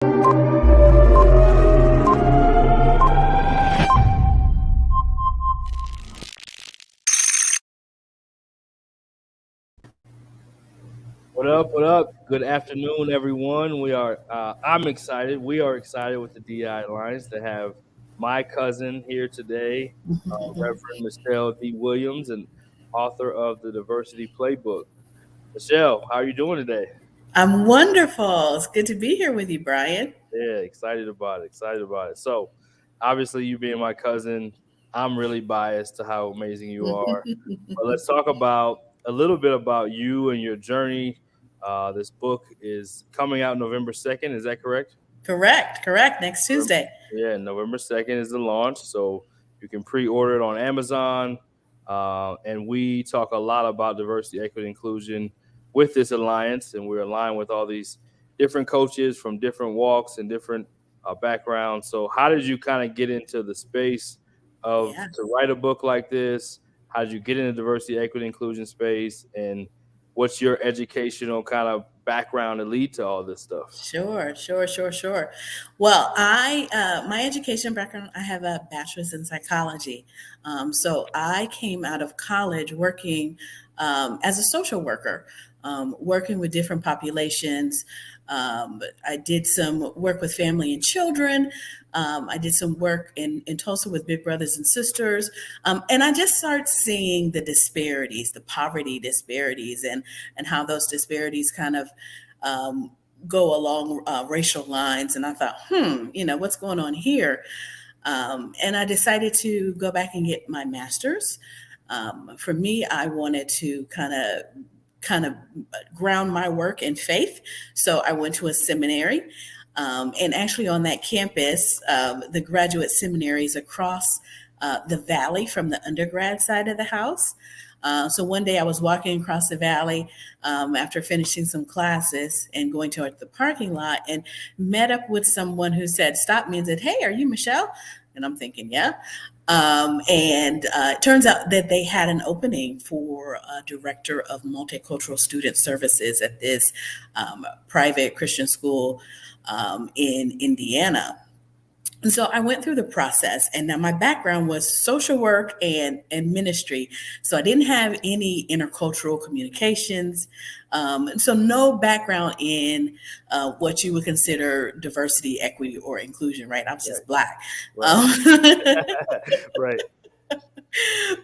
What up? What up? Good afternoon, everyone. I'm excited. We are excited with the DEI Alliance to have my cousin here today, Reverend Michelle D. Williams, and author of the Diversity Playbook. Michelle, how are you doing today? I'm wonderful. It's good to be here with you, Brian. Yeah, excited about it. Excited about it. So, obviously, you being my cousin, I'm really biased to how amazing you are. But let's talk about a little bit about you and your journey. This book is coming out November 2nd. Is that correct? Correct. Next Tuesday. Yeah, November 2nd is the launch. So you can pre order it on Amazon. And we talk a lot about diversity, equity, inclusion with this alliance. And we're aligned with all these different coaches from different walks and different backgrounds. So, how did you kind of get into the space of Yeah. to write a book like this? How did you get into diversity, equity, inclusion space? And what's your educational kind of background to lead to all this stuff? Sure. Well, my education background, I have a bachelor's in psychology. So I came out of college working as a social worker, working with different populations. I did some work with family and children. I did some work in Tulsa with Big Brothers and Sisters. And I just started seeing the disparities, the poverty disparities, and how those disparities kind of go along racial lines. And I thought, what's going on here? And I decided to go back and get my master's. For me, I wanted to kind of ground my work in faith. So I went to a seminary. And actually on that campus, the graduate seminaries across the valley from the undergrad side of the house. So one day I was walking across the valley after finishing some classes and going to the parking lot and met up with someone who stopped me and said, "Hey, are you Michelle?" And I'm thinking, yeah. And it turns out that they had an opening for a director of multicultural student services at this private Christian school in Indiana. And so I went through the process, and now my background was social work and ministry. So I didn't have any intercultural communications. So no background in what you would consider diversity, equity, or inclusion, right? I was just Black. Right. Right.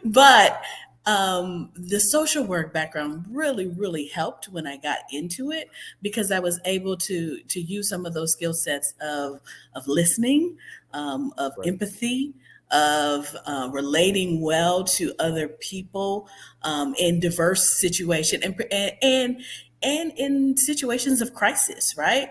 But the social work background really helped when I got into it, because I was able to use some of those skill sets of listening, of Right. empathy, of relating well to other people in diverse situation and in situations of crisis, right?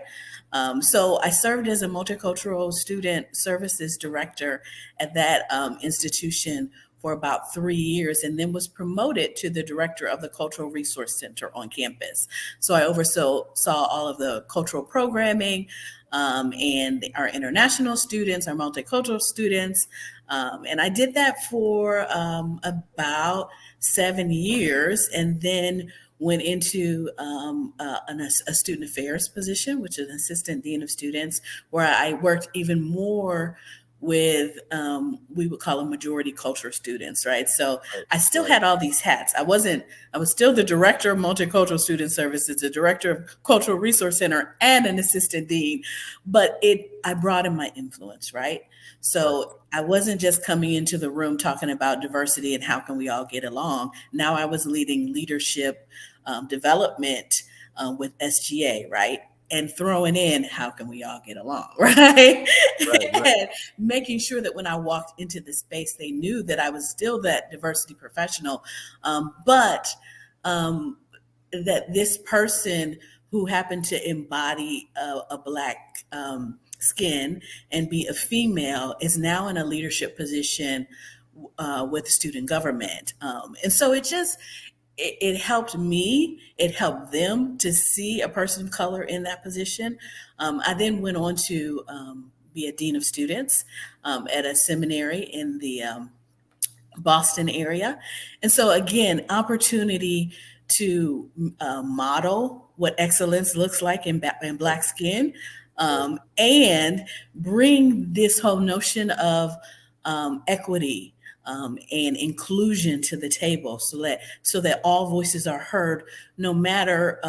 So I served as a multicultural student services director at that institution for about 3 years, and then was promoted to the director of the Cultural Resource Center on campus. So I oversaw all of the cultural programming and our international students, our multicultural students. And I did that for about 7 years, and then went into a student affairs position, which is an assistant dean of students, where I worked even more with we would call them majority culture students, right? So I still had all these hats. I was still the director of multicultural student services, the director of cultural resource center, and an assistant dean, but I brought in my influence, right? So I wasn't just coming into the room talking about diversity and how can we all get along. Now I was leading leadership development with SGA, right? And throwing in how can we all get along, right? And making sure that when I walked into the space, they knew that I was still that diversity professional, but that this person who happened to embody a Black skin and be a female is now in a leadership position with student government. And so it helped me, it helped them to see a person of color in that position. I then went on to be a dean of students at a seminary in the Boston area. And so again, opportunity to model what excellence looks like in Black skin, Right. and bring this whole notion of equity and inclusion to the table, so that all voices are heard, no matter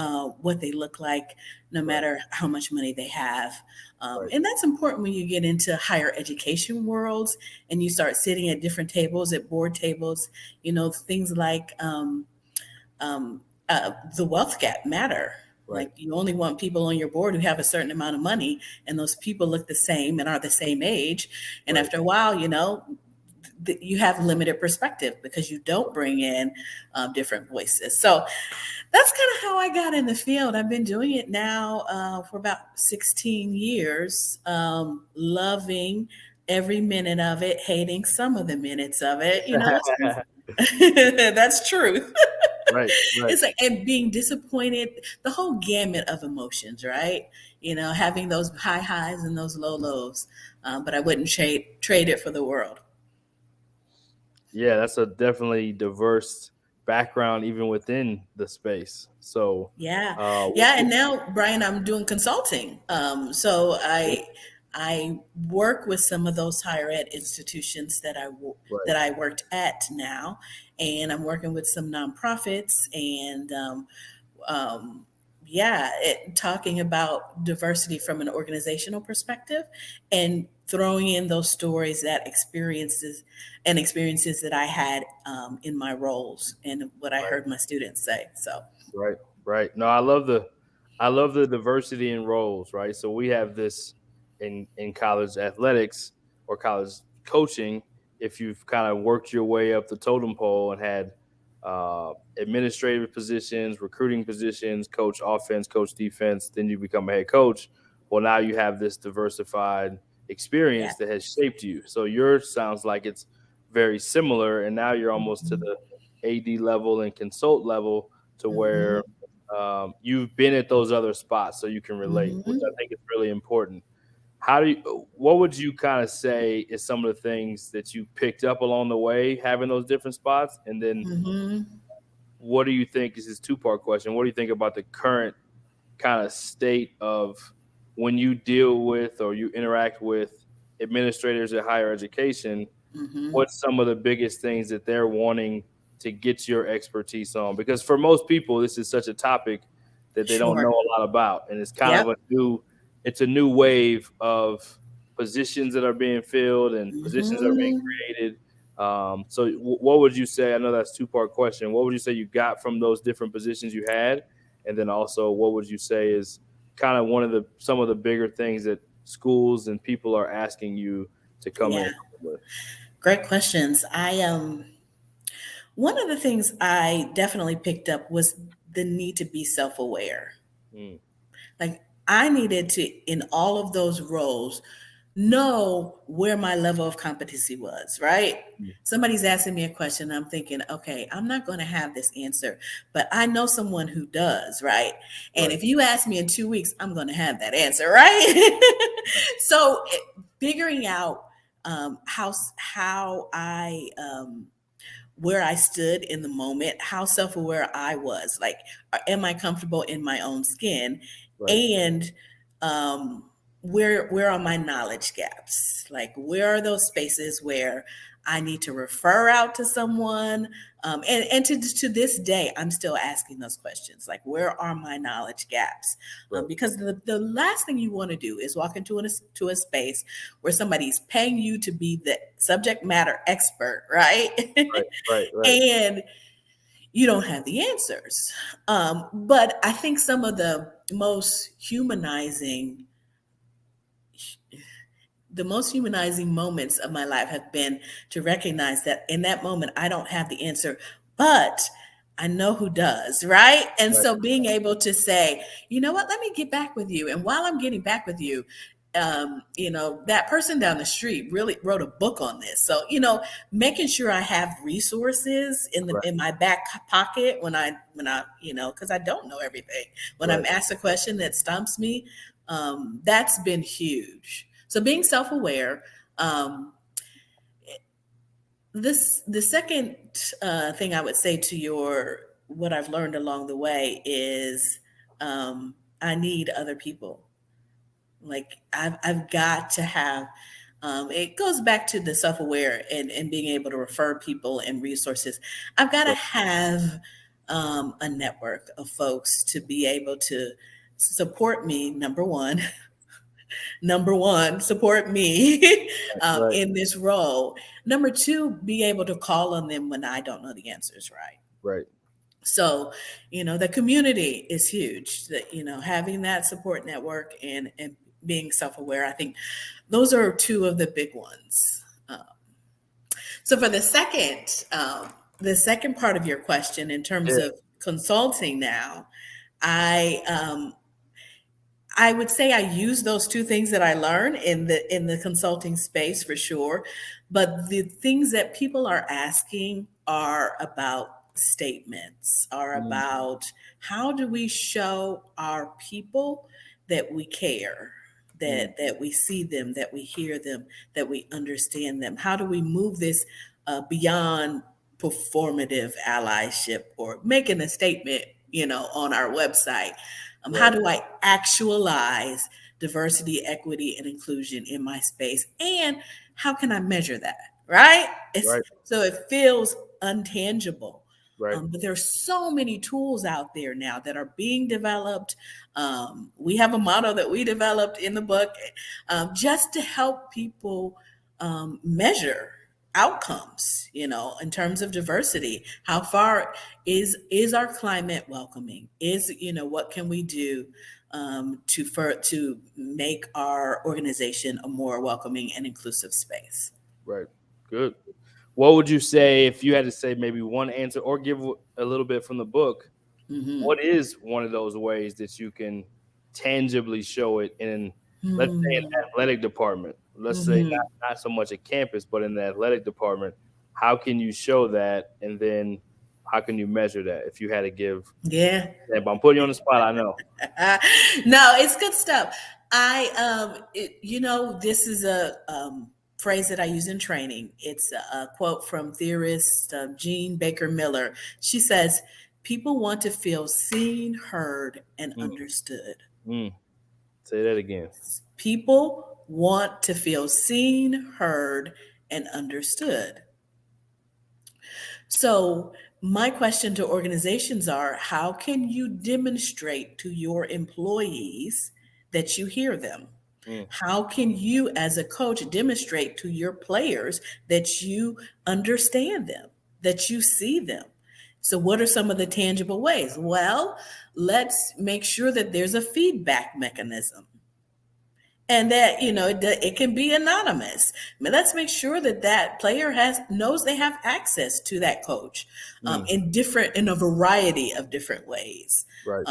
what they look like, no Right. matter how much money they have. Right. And that's important when you get into higher education worlds and you start sitting at different tables, at board tables. Things like um, the wealth gap matter. Right. Like, you only want people on your board who have a certain amount of money, and those people look the same and are the same age. And Right. after a while, you have limited perspective because you don't bring in different voices. So that's kind of how I got in the field. I've been doing it now for about 16 years, loving every minute of it, hating some of the minutes of it. That's truth. Right. Right. It's like, and being disappointed, the whole gamut of emotions, right? Having those high highs and those low lows. But I wouldn't trade it for the world. Yeah, that's a definitely diverse background even within the space. So, Yeah, uh, yeah. And now, Brian, I'm doing consulting. So I work with some of those higher ed institutions right. that I worked at now, and I'm working with some nonprofits, and um, yeah, talking about diversity from an organizational perspective, and throwing in those stories, that experiences that I had in my roles, and what I Right. heard my students say. So. Right, right. No, I love the diversity in roles, right? So we have this in college athletics or college coaching. If you've kind of worked your way up the totem pole and had administrative positions, recruiting positions, coach offense, coach defense, then you become a head coach. Well, now you have this diversified Yeah. experience that has shaped you. So yours sounds like it's very similar, and now you're almost to Mhm. the AD level and consult level to Mhm. where you've been at those other spots, so you can relate, which I Mhm. think is really important. How do you? What would you kind of say is some of the things that you picked up along the way, having those different spots, and then Mhm. what do you think? This is a two-part question. What do you think about the current kind of state of when you deal with or you interact with administrators at higher education? Mhm. What's some of the biggest things that they're wanting to get your expertise on? Because for most people, this is such a topic that they don't know Sure. a lot about, and it's kind of Yep. it's a new wave of positions that are being filled and positions that are being Mhm. created. So, what would you say? I know that's two-part question. What would you say you got from those different positions you had, and then also, what would you say is kind of one of the some of the bigger things that schools and people are asking you to come in Yeah. with? Great questions. I One of the things I definitely picked up was the need to be self-aware. Mm, Like, I needed to, in all of those roles, know where my level of competency was, right? mm, Somebody's asking me a question, I'm thinking, okay, I'm not going to have this answer, but I know someone who does, right? And right. if you ask me in 2 weeks, I'm going to have that answer, right? So, figuring out how I where I stood in the moment, how self aware I was. Like, am I comfortable in my own skin? Right. And where are my knowledge gaps? Like, where are those spaces where I need to refer out to someone? And to this day, I'm still asking those questions. Like, where are my knowledge gaps? Right. Because the last thing you want to do is walk to a space where somebody's paying you to be the subject matter expert, right? Right. Right. Right. And you don't have the answers. But I think some of the most humanizing moments of my life have been to recognize that in that moment I don't have the answer, but I know who does, right? And Right. so being able to say, you know what, let me get back with you. And while I'm getting back with you, that person down the street really wrote a book on this. So, making sure I have resources Right. in my back pocket because I don't know everything. When I'm Right. asked a question that stumps me, that's been huge. So being self-aware. Um, the second thing I would say to your what I've learned along the way is I need other people. Like I've got to have. It goes back to the self-aware and being able to refer people and resources. I've got to Right, have a network of folks to be able to support me. Number one, support me right, in this role. Number two, be able to call on them when I don't know the answers, right? right. So, the community is huge. That having that support network and being self-aware, I think those are two of the big ones. So, for the second part of your question, in terms Yeah, of consulting, now, I I would say I use those two things that I learn in the consulting space for sure. But the things that people are asking are about statements, are mm, about how do we show our people that we care, mm, that we see them, that we hear them, that we understand them. How do we move this beyond performative allyship or making a statement, on our website? How right, do I actualize diversity, equity, and inclusion in my space? And how can I measure that? Right? right, So it feels untangible. right, But there's so many tools out there now that are being developed. We have a model that we developed in the book just to help people measure outcomes, in terms of diversity. How far is our climate welcoming? Is what can we do to make our organization a more welcoming and inclusive space? right. Good. What would you say if you had to say maybe one answer or give a little bit from the book? Hmm. What is one of those ways that you can tangibly show it in, let's say, an Hmm. athletic department? Let's say Hmm. not so much a campus, but in the athletic department. How can you show that, and then how can you measure that? If you had to give, Yeah. I'm putting you on the spot. I know. No, it's good stuff. This is a phrase that I use in training. It's a quote from theorist Jean Baker Miller. She says, "People want to feel seen, heard, and Mm, understood." mm. Say that again. People want to feel seen, heard, and understood. So, my question to organizations are, how can you demonstrate to your employees that you hear them? Mm, How can you, as a coach, demonstrate to your players that you understand them, that you see them? So, what are some of the tangible ways? Well, let's make sure that there's a feedback mechanism and that it can be anonymous. But let's make sure that that player has knows they have access to that coach mm. in a variety of different ways. Right.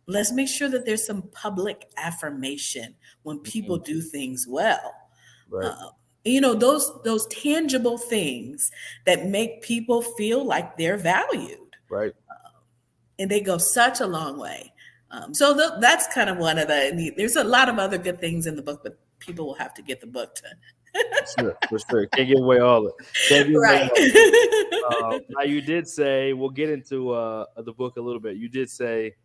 Let's make sure that there's some public affirmation when people Mm, do things well. right. uh, those tangible things that make people feel like they're valued, Right. and they go such a long way. So that's kind of one of there's a lot of other good things in the book, but people will have to get the book to. For sure. For sure. Can't give away all of it. Can't give away Right. all of it. Now you did say we'll get into the book a little bit. You did say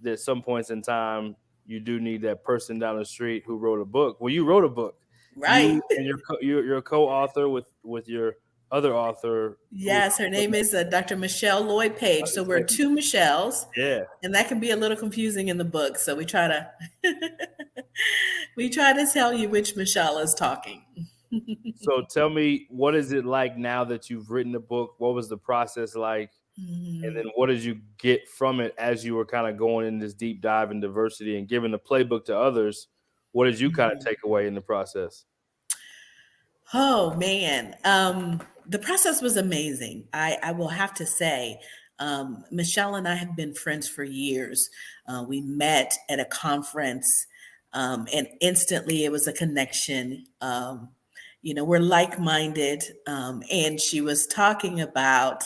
that at some points in time you do need that person down the street who wrote a book. Well, you wrote a book. Right. You and you're a co-author with your other author who's Yes, her name is Dr. Michelle Lloyd Page. So we're two Michelles, yeah. and that can be a little confusing in the book. So we try to we try to tell you which Michelle is talking. So tell me, what is it like now that you've written the book? What was the process like? And then Mhm. what did you get from it as you were kind of going in this deep dive in diversity and giving the playbook to others? What did you kind of Mhm. take away in the process? Oh man, the process was amazing. I will have to say, Michelle and I have been friends for years. We met at a conference, and instantly it was a connection. We're like-minded, and she was talking about.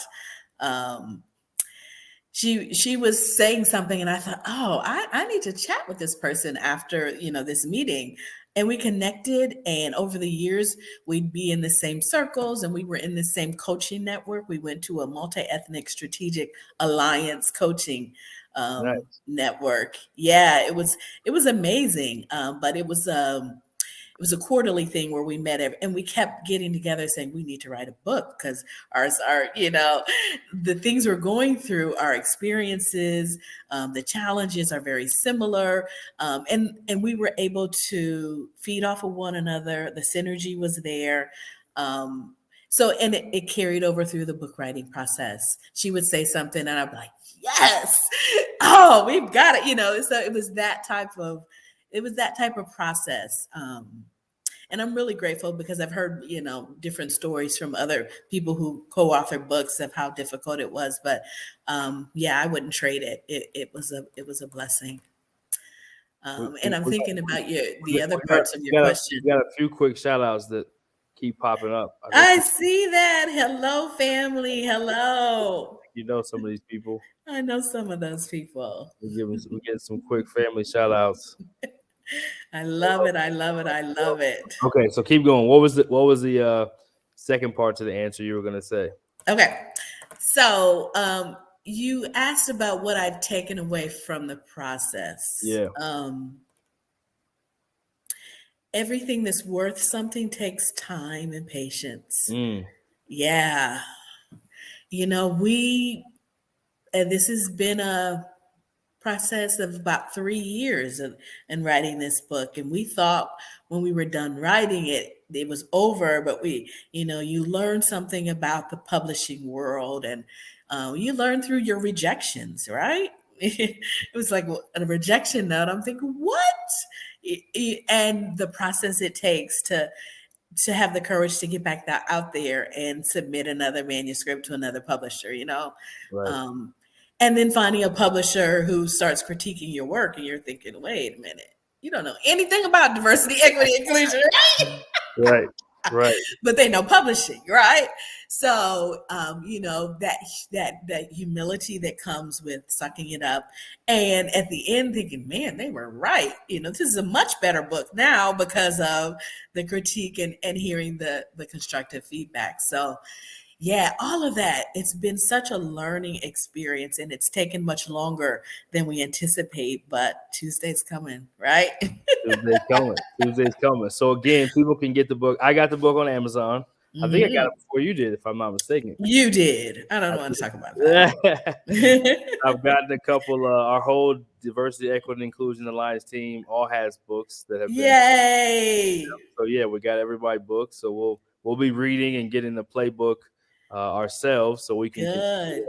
Um, she was saying something, and I thought, oh, I need to chat with this person after this meeting. And we connected, and over the years we'd be in the same circles, and we were in the same coaching network. We went to a multi-ethnic strategic alliance coaching Nice. network. Yeah, it was amazing. But it was a quarterly thing where we met and we kept getting together saying we need to write a book because the things we're going through, our experiences, the challenges are very similar, and we were able to feed off of one another. The synergy was there. And it carried over through the book writing process. She would say something and I'd be like, yes, oh, we've got it. So it was that type of process. And I'm really grateful because I've heard, different stories from other people who co-authored books of how difficult it was. But yeah, I wouldn't trade it. It was a blessing. And I'm We thinking about the got, other we got, parts of we your got, a, question. we got a few quick shout outs that keep popping up. I think I see that. Hello, family. Hello. you know some of these people. I know some of those people. We get some quick family shout outs. I love it. I love it. I love it. Okay, so keep going. What was the second part to the answer you were gonna say? Okay. So you asked about what I've taken away from the process. Yeah. Everything that's worth something takes time and patience. Mm, Yeah. This has been a process of about 3 years in writing this book. And we thought when we were done writing it, it was over, but you learn something about the publishing world and you learn through your rejections, right? It was like a rejection note. I'm thinking, what? And the process it takes to have the courage to get back out there and submit another manuscript to another publisher. right. Um, and then finding a publisher who starts critiquing your work and you're thinking, wait a minute, you don't know anything about diversity, equity, inclusion, right? Right. Right. But they know publishing, right? So that humility that comes with sucking it up, and at the end thinking, man, they were right. This is a much better book now because of the critique and hearing the constructive feedback. So yeah, all of that. It's been such a learning experience, and it's taken much longer than we anticipate. But Tuesday's coming, right? Tuesday's coming. Tuesday's coming. So again, people can get the book. I got the book on Amazon. I think I got it before you did, if I'm not mistaken. You did. I don't want to talk about that. I've gotten a couple. Our whole Diversity, Equity, and Inclusion Alliance team all has books that have been. Yay! So yeah, we got everybody books. So we'll be reading and getting the playbook ourselves, so we can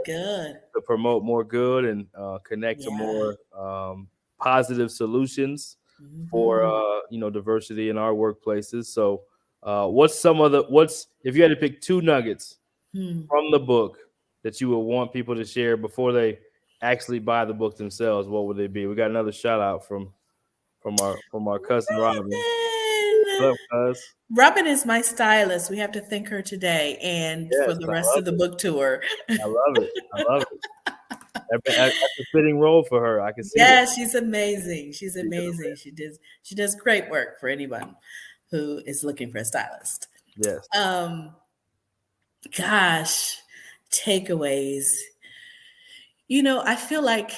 good to promote more good and connect to more positive solutions for diversity in our workplaces. So what's if you had to pick two nuggets from the book that you would want people to share before they actually buy the book themselves, what would they be? We got another shout out from our cousin Robin. What's up, cuz? Robin is my stylist. We have to thank her today and for the rest of the book tour. I love it. That's a fitting role for her. I can see. Yeah, she's amazing. She's amazing. She does great work for anyone who is looking for a stylist. Yes. Gosh, takeaways. I feel like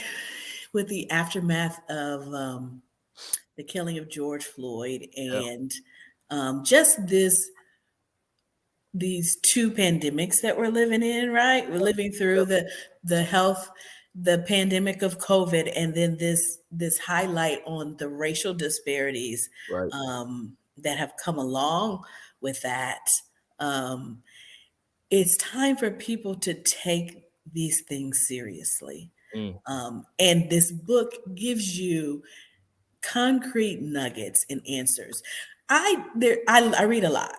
with the aftermath of the killing of George Floyd and just these two pandemics that we're living in, right? We're living through the pandemic of COVID, and then this highlight on the racial disparities that have come along with that. It's time for people to take these things seriously. And this book gives you concrete nuggets and answers. I read a lot.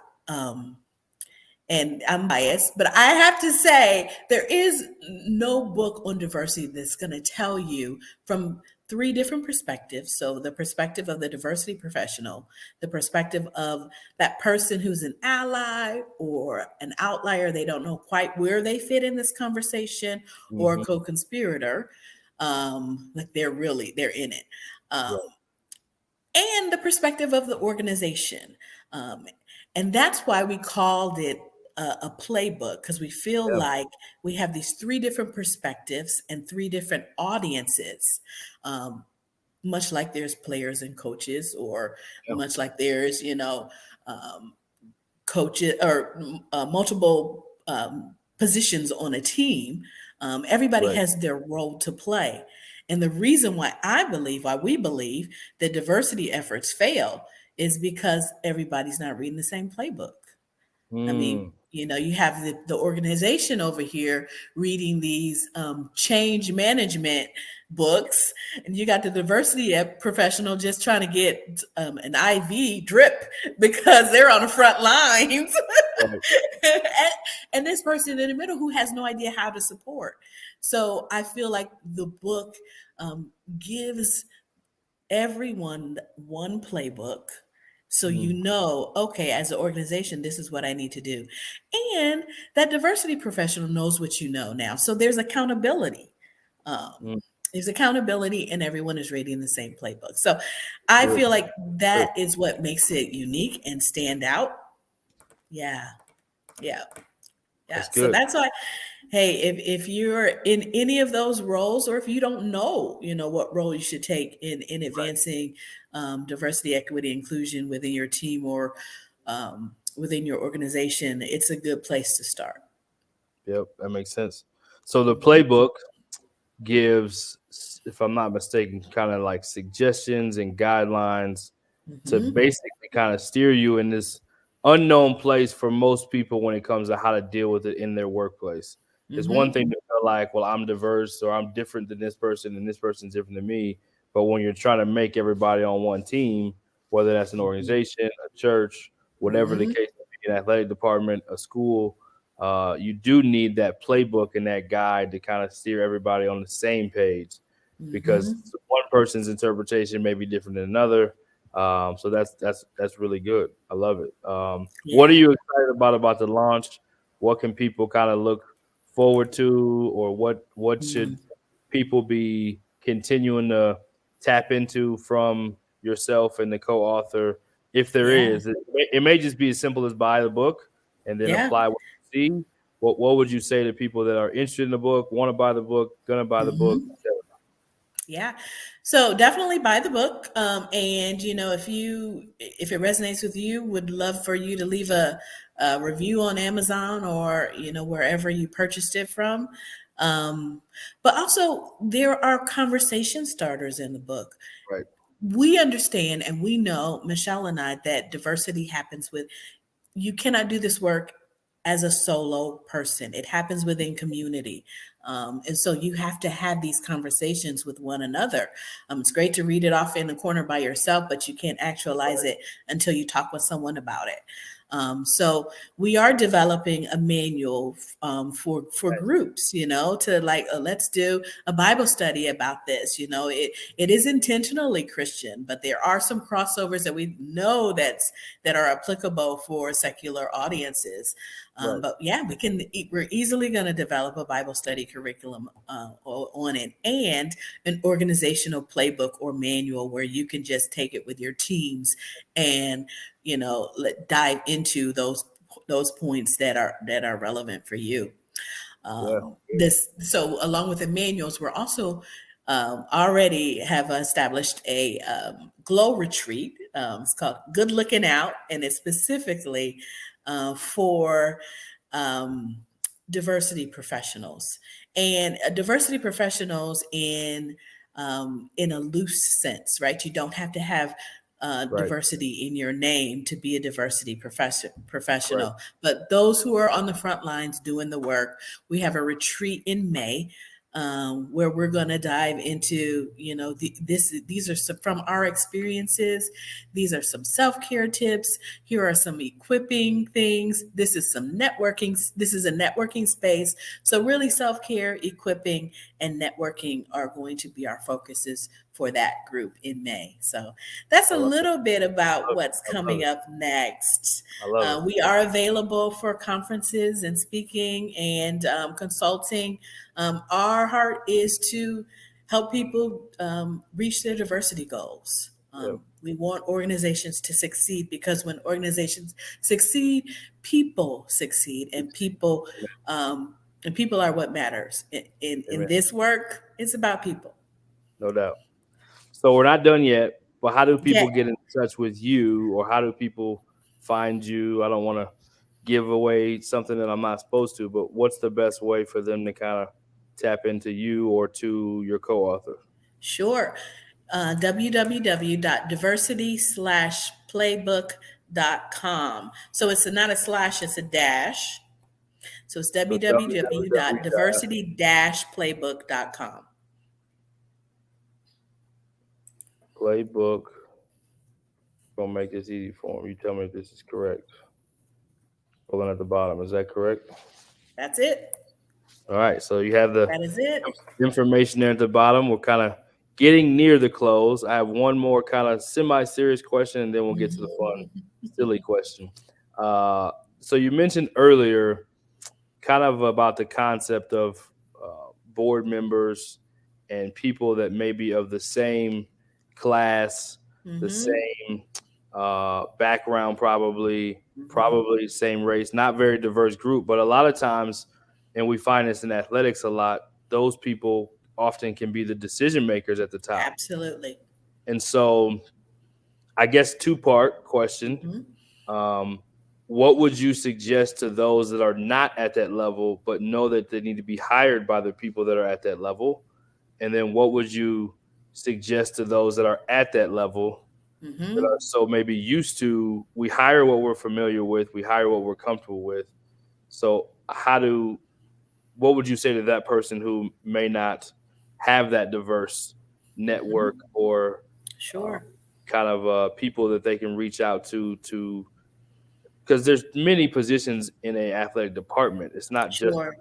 And I'm biased, but I have to say there is no book on diversity that's going to tell you from three different perspectives. So the perspective of the diversity professional, the perspective of that person who's an ally or an outlier, they don't know quite where they fit in this conversation, or a co-conspirator, like they're in it. And the perspective of the organization. And that's why we called it a playbook because we feel Yeah. like we have these three different perspectives and three different audiences. Um, much like there's players and coaches, or Yeah. much like there's, um, coaches or multiple positions on a team. Everybody Right. has their role to play. And the reason why we believe that diversity efforts fail is because everybody's not reading the same playbook. I mean, Mm. you have the organization over here reading these change management books, and you got the diversity professional just trying to get an IV drip because they're on the front lines. Right. and, and this person in the middle who has no idea how to support. So I feel like the book gives everyone one playbook, so Mm. okay, as an organization, this is what I need to do. And that diversity professional knows what you know now, so there's accountability. um, Mm. there's accountability, and everyone is reading the same playbook. So I Good. feel like Good. that is what makes it unique and stand out. Yeah, yeah, yeah. That's So good. that's why, hey, if you're in any of those roles, or if you don't know, what role you should take in Right. advancing diversity, equity, inclusion within your team, or within your organization, it's a good place to start. Yep. That makes sense. So the Hmm. playbook gives, if I'm not mistaken, kind of like suggestions and guidelines to Hmm. basically kind of steer you in this unknown place for most people when it comes to how to deal with it in their workplace. It's one Hmm. thing to feel like, well, I'm diverse or I'm different than this person and this person's different than me. But when you're trying to make everybody on one team, whether that's an organization, a church, whatever the Hmm. case may be, an athletic department, a school, you do need that playbook and that guide to kind of steer everybody on the same page, because Hmm. one person's interpretation may be different than another. So that's really good. I love it. What are Yeah. you excited about the launch? What can people kind of look forward to, or what should Mm. people be continuing to tap into from yourself and the co-author, if there Yeah. is? It may just be as simple as buy the book and then Yeah. apply what you see. What would you say to people that are interested in the book, want to buy the book, gonna buy the book? Hmm. Yeah. So definitely buy the book. And if it resonates with you, would love for you to leave a review on Amazon, or, wherever you purchased it from. But also there are conversation starters in the book. Right, We understand and we know, Michelle and I, that diversity happens with you cannot do this work as a solo person. It happens within community. And so you have to have these conversations with one another. It's great to read it off in the corner by yourself, but you can't actualize right, it until you talk with someone about it. So we are developing a manual for right, groups, to like, let's do a Bible study about this. It is intentionally Christian, but there are some crossovers that we know that are applicable for secular audiences. right. But yeah, we're easily going to develop a Bible study curriculum on it, and an organizational playbook or manual where you can just take it with your teams and, dive into those points that are relevant for you. Yeah, This so along with the manuals, we're also already have established a glow retreat. It's called Good Looking Out, and it's specifically for um, diversity professionals, and diversity professionals in a loose sense, right? You don't have to have right, diversity in your name to be a diversity right, professional. But those who are on the front lines doing the work, we have a retreat in May, where we're going to dive into, these are some from our experiences. These are some self-care tips. Here are some equipping things. This is some networking. This is a networking space. So really, self-care, equipping, and networking are going to be our focuses for that group in May. So that's I a love it. little bit about I love what's it. I love coming it. up next. I love it. We are available for conferences and speaking and consulting. Our heart is to help people reach their diversity goals. Yeah. We want organizations to succeed because when organizations succeed, people succeed, and people are what matters. In Amen. this work, it's about people. No doubt. So we're not done yet, but how do Yeah, people get in touch with you, or how do people find you? I don't want to give away something that I'm not supposed to, but what's the best way for them to kind of tap into you or to your co-author? sure. www.diversity/playbook.com. So it's not a slash, it's a dash. So it's So www. www.diversity-playbook.com. Playbook. Gonna make this easy for them. You tell me if this is correct. Pulling at the bottom. Is that correct? That's it. All right. So you have the That is it. information there at the bottom. We're kind of getting near the close. I have one more kind of semi-serious question, and then we'll get to the fun, silly question. Uh, so you mentioned earlier kind of about the concept of board members and people that may be of the same class, the Mm-hmm. same background, probably same race, not very diverse group, but a lot of times, and we find this in athletics a lot, those people often can be the decision makers at the top. Absolutely. And so I guess two-part question. Mm-hmm. Um, what would you suggest to those that are not at that level but know that they need to be hired by the people that are at that level? And then what would you suggest to those that are at that level that Mm-hmm. are so maybe used to, we hire what we're familiar with, we hire what we're comfortable with. So what would you say to that person who may not have that diverse network Mm-hmm. or uh, Sure. kind of people that they can reach out to, because there's many positions in a athletic department. It's not just Sure.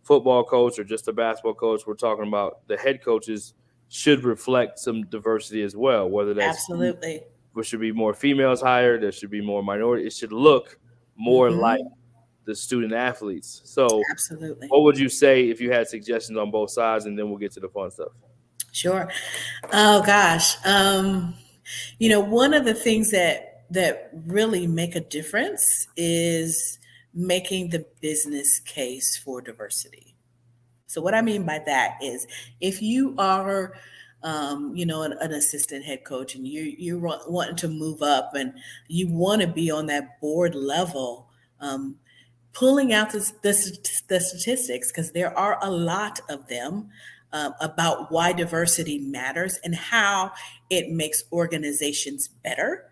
football coach or just a basketball coach. We're talking about the head coaches should reflect some diversity as well, whether that's Absolutely. there should be more females hired, there should be more minority. It should look more like Mm-hmm. the student athletes. So Absolutely. what would you say if you had suggestions on both sides, and then we'll get to the fun stuff? Sure. Oh gosh. One of the things that really make a difference is making the business case for diversity. So what I mean by that is if you are an assistant head coach and you're wanting to move up and you want to be on that board level, pulling out the statistics, because there are a lot of them, about why diversity matters and how it makes organizations better.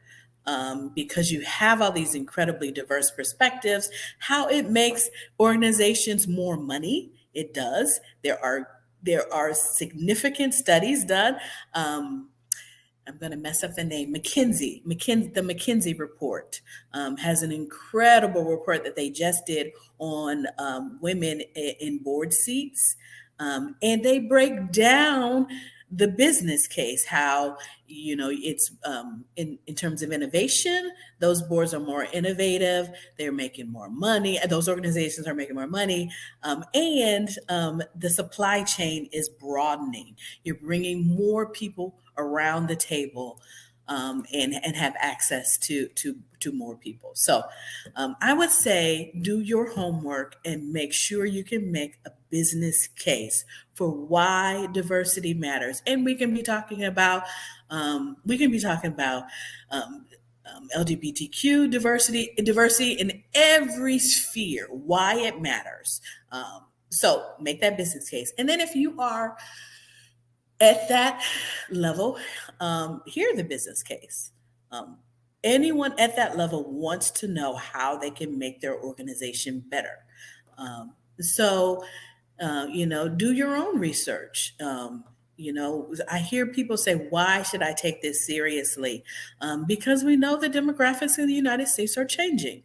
Because you have all these incredibly diverse perspectives, how it makes organizations more money. It does. There are significant studies done. I'm going to mess up the name. The McKinsey report has an incredible report that they just did on women in board seats, and they break down the business case. How it's in terms of innovation, those boards are more innovative. They're making more money. Those organizations are making more money, and the supply chain is broadening. You're bringing more people around the table, and have access to more people. So I would say do your homework and make sure you can make a business case for why diversity matters. And we can be talking about LGBTQ diversity in every sphere, why it matters. So make that business case. And then if you are at that level, hear the business case. Um, Anyone at that level wants to know how they can make their organization better. So, do your own research. I hear people say, why should I take this seriously? Because we know the demographics in the United States are changing.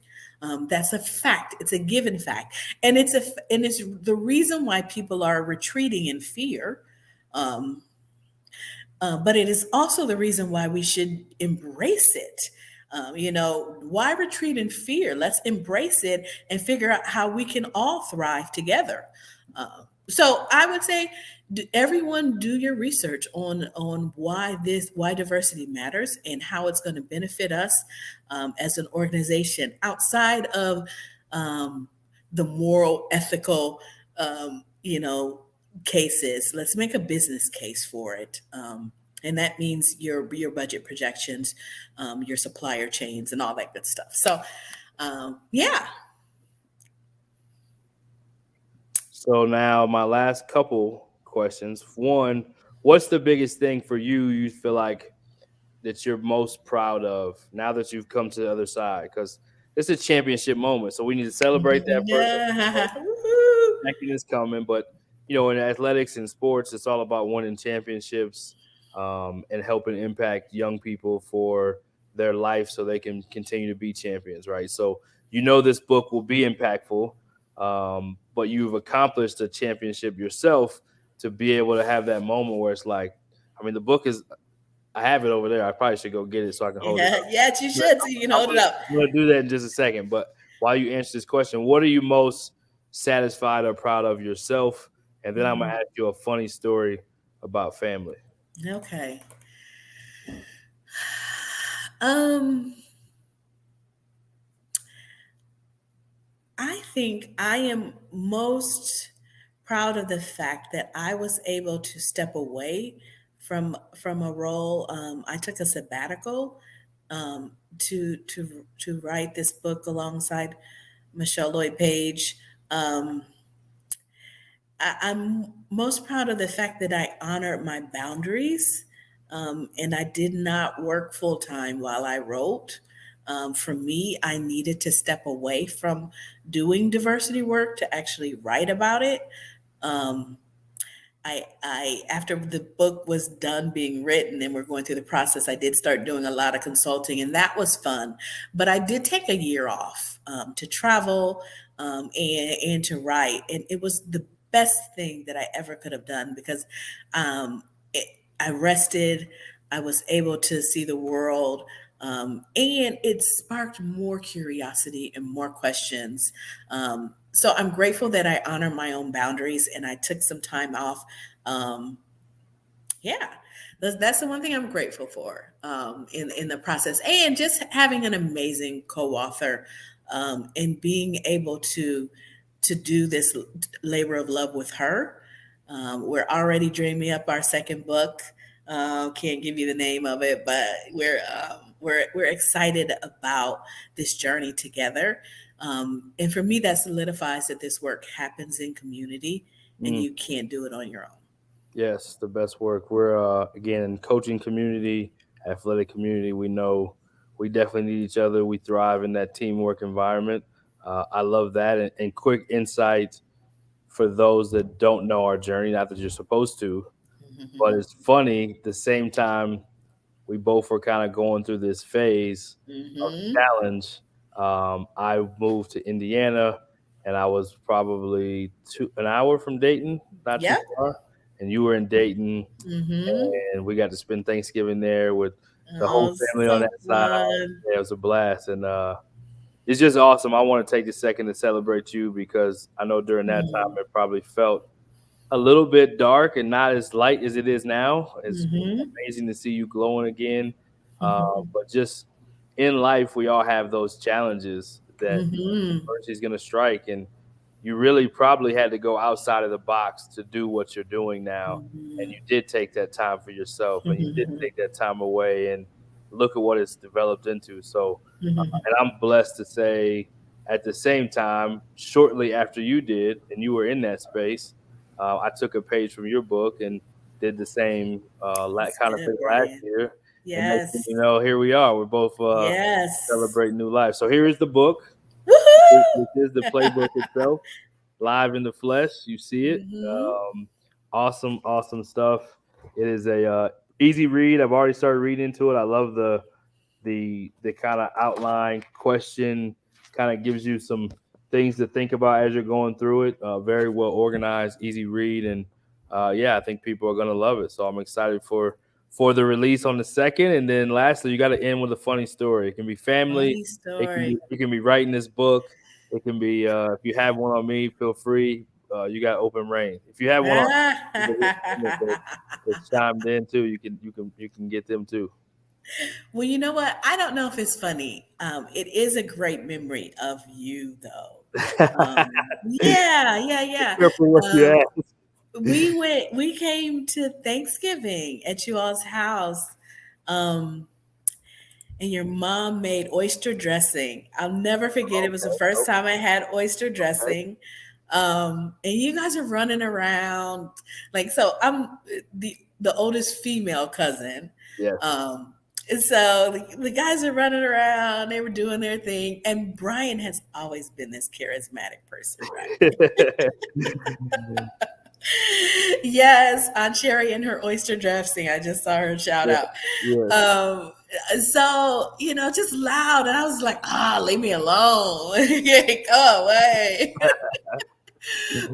That's a fact. It's a given fact, and it's the reason why people are retreating in fear. Um, but it is also the reason why we should embrace it. Why retreat in fear? Let's embrace it and figure out how we can all thrive together. So I would say, everyone do your research on why diversity matters and how it's going to benefit us, as an organization outside of, um, the moral, ethical, cases. Let's make a business case for it. And that means your budget projections, your supplier chains, and all that good stuff. So, yeah. So now my last couple questions. One, what's the biggest thing for you you feel like that you're most proud of now that you've come to the other side? Because it's a championship moment, so we need to celebrate that first and foremost. Yeah. Woohoo. Second is coming, but in athletics and sports, it's all about winning championships, and helping impact young people for their life so they can continue to be champions, right? So this book will be impactful, but you've accomplished a championship yourself to be able to have that moment where it's like, I mean, the book is. I have it over there. I probably should go get it so I can hold it Yeah, up. yes, you But should. So you can I'm hold it gonna, up. I'm gonna do that in just a second. But while you answer this question, what are you most satisfied or proud of yourself? And then I'm gonna Mhm. ask you a funny story about family. Okay. Um, I think I am most proud of the fact that I was able to step away from a role. I took a sabbatical, to write this book alongside Michelle Lloyd Page. Um, I'm most proud of the fact that I honored my boundaries, and I did not work full time while I wrote. For me, I needed to step away from doing diversity work to actually write about it. Um, I after the book was done being written and we're going through the process, I did start doing a lot of consulting, and that was fun. But I did take a year off, to travel, and to write, and it was the best thing that I ever could have done because, um, it, I rested. I was able to see the world. And it sparked more curiosity and more questions. So I'm grateful that I honor my own boundaries and I took some time off. Um, yeah, that's the one thing I'm grateful for, in the process, and just having an amazing co-author, and being able to do this labor of love with her. We're already dreaming up our second book. Can't give you the name of it, but we're excited about this journey together. And for me, that solidifies that this work happens in community, and Mm, you can't do it on your own. yes, the best work. We're again coaching community, athletic community. We know we definitely need each other. We thrive in that teamwork environment. I love that. And quick insight for those that don't know our journey, not that you're supposed to, but Hmm. it's funny. The same time we both were kind of going through this phase of Hmm. challenge. I moved to Indiana, and I was probably an hour from Dayton, not too Yep. far. And you were in Dayton, Hmm. and we got to spend Thanksgiving there with the whole Oh, family on so that side. fun. Yeah, it was a blast, and it's just awesome. I want to take a second to celebrate you because I know during that time it probably felt a little bit dark and not as light as it is now. It's Hmm. amazing to see you glowing again. Hmm. But just in life, we all have those challenges that Hmm. adversity is going to strike, and you really probably had to go outside of the box to do what you're doing now. And you did take that time for yourself, and you did Hmm. take that time away, and look at what it's developed into. So, Hmm. and I'm blessed to say, at the same time, shortly after you did, and you were in that space, I took a page from your book and did the same That's kind of good, thing last Brian. year. And next thing you Yes. know, here we are. We're both Yes. celebrating new life. So here is the book. This is the Woohoo! playbook itself, live in the flesh. You see it. Hmm. Awesome, awesome stuff. It is a easy read. I've already started reading into it. I love the kind of outline question, kind of gives you some things to think about as you're going through it. Very well organized, easy read, and yeah, I think people are gonna love it. So I'm excited for the release on the second, and then lastly, you got to end with a funny story. It can be family. Funny It can be story. you can be writing this book. It can be if you have one on me, feel free. you got open reign. If you have one on that's chimed in too, you can get them too. Well, you know what? I don't know if it's funny. It is a great memory of you, though. Yeah, yeah, yeah. Careful what you Um, ask. we came to Thanksgiving at you all's house. Um, and your mom made oyster dressing. I'll never forget. It was the Okay, first time I had oyster okay. dressing. And you guys are running around like so. I'm the oldest female cousin. Yes. And so the guys are running around. They were doing their thing, and Brian has always been this charismatic person, right? Yes, Aunt Sherry and her oyster dressing. I just saw her shout Yeah, out. yeah. Um, so just loud, and I was like, leave me alone, go away.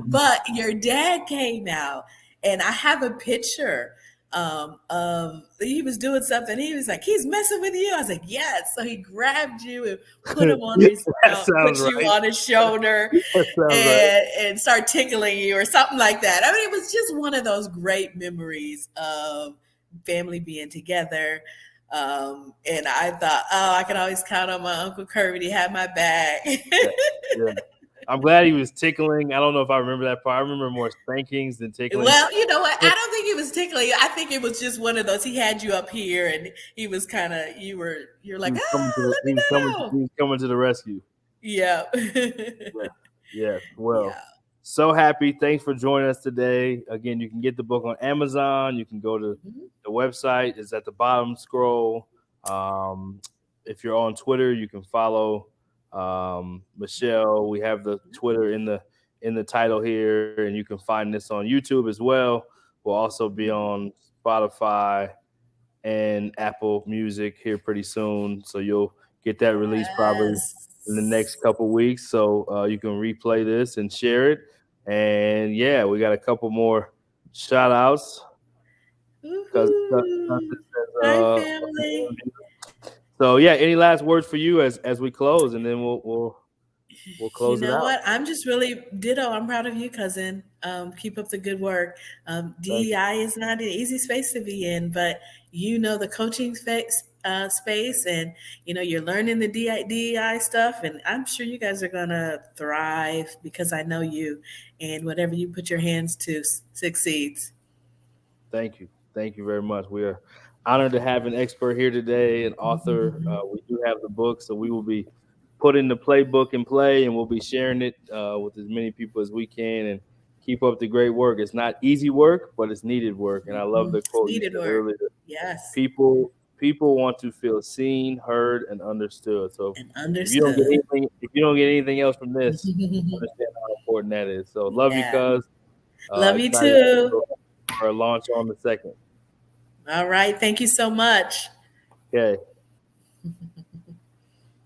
But your dad came out, and I have a picture of he was doing something. He was like, he's messing with you. I was like, yes. So he grabbed you and put him on Yeah, his, that sounds put you right. on his shoulder, That sounds right. and start tickling you or something like that. I mean, it was just one of those great memories of family being together. And I thought, I can always count on my Uncle Kirby to have my back. Yeah, yeah. I'm glad he was tickling. I don't know if I remember that part. I remember more spankings than tickling. Well, you know what? I don't think he was tickling you. I think it was just one of those. He had you up here, and he was kind of. You're He like, was coming to the, let he me was coming know. he was coming to the rescue. Yeah. Yeah. Yes. Well, Yeah. so happy. Thanks for joining us today. Again, you can get the book on Amazon. You can go to Mhm. the website. It's at the bottom scroll. Um, if you're on Twitter, you can follow Michelle. We have the Twitter in the title here, and you can find this on YouTube as well. We'll also be on Spotify and Apple Music here pretty soon. So you'll get that release probably in the next Yes. couple weeks. So you can replay this and share it. And yeah, we got a couple more shout outs because Woohoo. Hi, family. so yeah, any last words for you as we close, and then we'll You close it know out. what? I'm just really ditto. I'm proud of you, cousin. Keep up the good work. Thank you. DEI is not an easy space to be in, but the coaching space, and you're learning the DEI stuff, and I'm sure you guys are gonna thrive because I know you, and whatever you put your hands to succeeds. Thank you. Thank you very much. We are honored to have an expert here today, an author. We do have the book, so we will be putting the playbook in play, and we'll be sharing it with as many people as we can. And keep up the great work. It's not easy work, but it's needed work. And I love the quote you Needed said work. earlier. Yes, People want to feel seen, heard, and understood. So and if understood. you don't get anything else from this, understand how important that is. So love you, Yeah. cuz. Love you Excited too. for our launch on the 2nd. All right. Thank you so much. Okay.